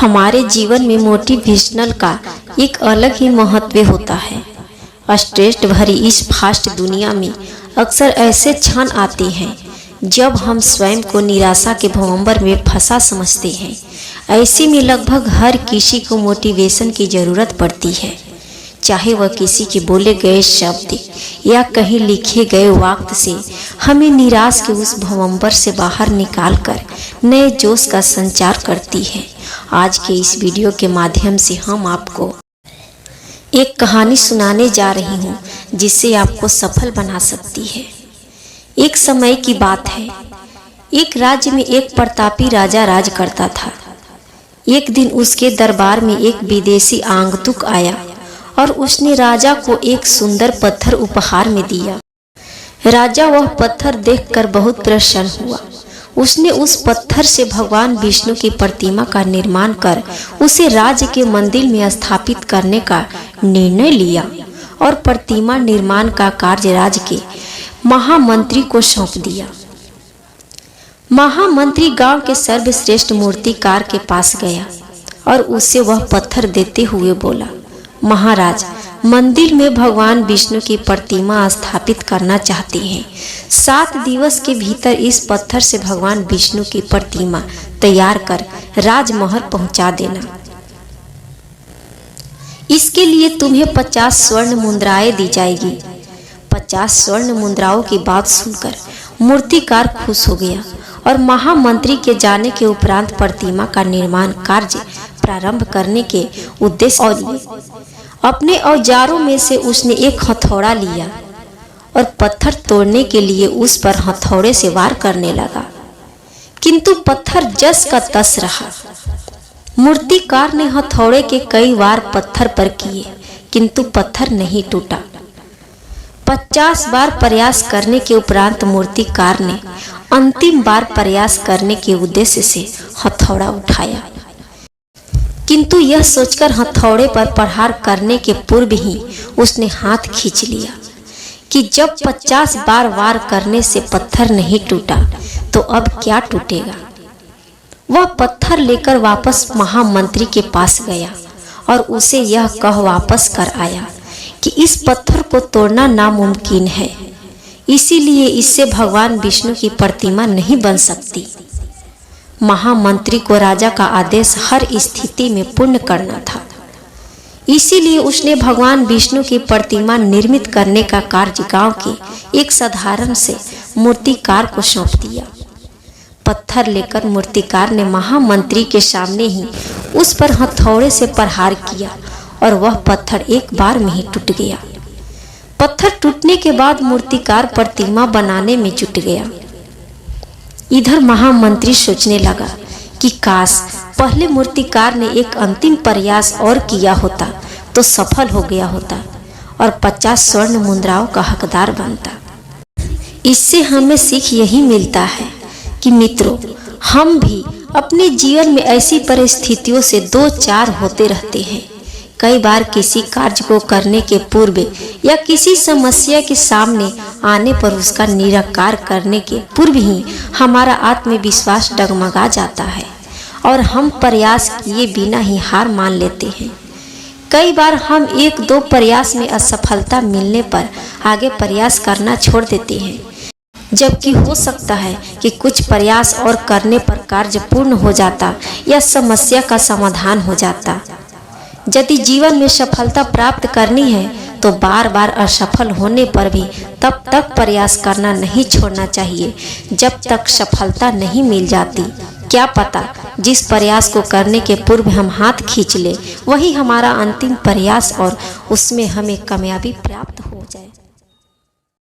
हमारे जीवन में मोटिवेशनल का एक अलग ही महत्व होता है। स्ट्रेस भरी इस फास्ट दुनिया में अक्सर ऐसे क्षण आते हैं जब हम स्वयं को निराशा के भंवर में फंसा समझते हैं। ऐसे में लगभग हर किसी को मोटिवेशन की ज़रूरत पड़ती है, चाहे वह किसी के बोले गए शब्द या कहीं लिखे गए वाक्य से हमें निराश के उस भंवर से बाहर निकालकर नए जोश का संचार करती है। आज के इस वीडियो के माध्यम से हम आपको एक कहानी सुनाने जा रही हूँ जिससे आपको सफल बना सकती है। एक समय की बात है, एक राज्य में एक प्रतापी राजा राज करता था। एक दिन उसके दरबार में एक विदेशी आगंतुक आया और उसने राजा को एक सुंदर पत्थर उपहार में दिया। राजा वह पत्थर देखकर बहुत प्रसन्न हुआ। उसने उस पत्थर से भगवान विष्णु की प्रतिमा का निर्माण कर उसे राज्य के मंदिर में स्थापित करने का निर्णय लिया और प्रतिमा निर्माण का कार्य राज्य के महामंत्री को सौंप दिया। महामंत्री गांव के सर्वश्रेष्ठ मूर्तिकार के पास गया और उससे वह पत्थर देते हुए बोला, महाराज, मंदिर में भगवान विष्णु की प्रतिमा स्थापित करना चाहते हैं। 7 दिवस के भीतर इस पत्थर से भगवान विष्णु की प्रतिमा तैयार कर राजमहल पहुंचा देना। इसके लिए तुम्हें 50 स्वर्ण मुद्राएं दी जाएगी। 50 स्वर्ण मुद्राओं की बात सुनकर मूर्तिकार खुश हो गया और महामंत्री के जाने के उपरांत प्रतिमा का निर्माण कार्य प्रारंभ करने के उद्देश्य और अपने औजारों में से उसने एक हथौड़ा लिया और पत्थर तोड़ने के लिए उस पर हथौड़े से वार करने लगा, किंतु पत्थर जस का तस रहा। मूर्तिकार ने हथौड़े के कई वार पत्थर पर किए, किंतु पत्थर नहीं टूटा। 50 बार प्रयास करने के उपरांत मूर्तिकार ने अंतिम बार प्रयास करने के उद्देश्य से हथौड़ा उठाया, किंतु यह सोचकर हथौड़े पर प्रहार करने के पूर्व ही उसने हाथ खींच लिया कि जब 50 बार वार करने से पत्थर नहीं टूटा तो अब क्या टूटेगा। वह पत्थर लेकर वापस महामंत्री के पास गया और उसे यह कह वापस कर आया कि इस पत्थर को तोड़ना नामुमकिन है, इसीलिए इससे भगवान विष्णु की प्रतिमा नहीं बन सकती। महामंत्री को राजा का आदेश हर स्थिति में पूर्ण करना था, इसीलिए उसने भगवान विष्णु की प्रतिमा निर्मित करने का कार्य गांव के एक साधारण से मूर्तिकार को सौंप दिया। पत्थर लेकर मूर्तिकार ने महामंत्री के सामने ही उस पर हथौड़े से प्रहार किया और वह पत्थर एक बार में ही टूट गया। पत्थर टूटने के बाद मूर्तिकार प्रतिमा बनाने में जुट गया। इधर महामंत्री सोचने लगा कि काश पहले मूर्तिकार ने एक अंतिम प्रयास और किया होता तो सफल हो गया होता और 50 स्वर्ण मुद्राओं का हकदार बनता। इससे हमें सीख यही मिलता है कि मित्रों, हम भी अपने जीवन में ऐसी परिस्थितियों से 2-4 होते रहते हैं। कई बार किसी कार्य को करने के पूर्व या किसी समस्या के सामने आने पर उसका निराकार करने के पूर्व ही हमारा आत्मविश्वास डगमगा जाता है और हम प्रयास किए बिना ही हार मान लेते हैं। कई बार हम 1-2 प्रयास में असफलता मिलने पर आगे प्रयास करना छोड़ देते हैं, जबकि हो सकता है कि कुछ प्रयास और करने पर कार्य पूर्ण हो जाता या समस्या का समाधान हो जाता। यदि जीवन में सफलता प्राप्त करनी है तो बार बार असफल होने पर भी तब तक प्रयास करना नहीं छोड़ना चाहिए जब तक सफलता नहीं मिल जाती। क्या पता जिस प्रयास को करने के पूर्व हम हाथ खींच ले वही हमारा अंतिम प्रयास और उसमें हमें कामयाबी प्राप्त हो जाए।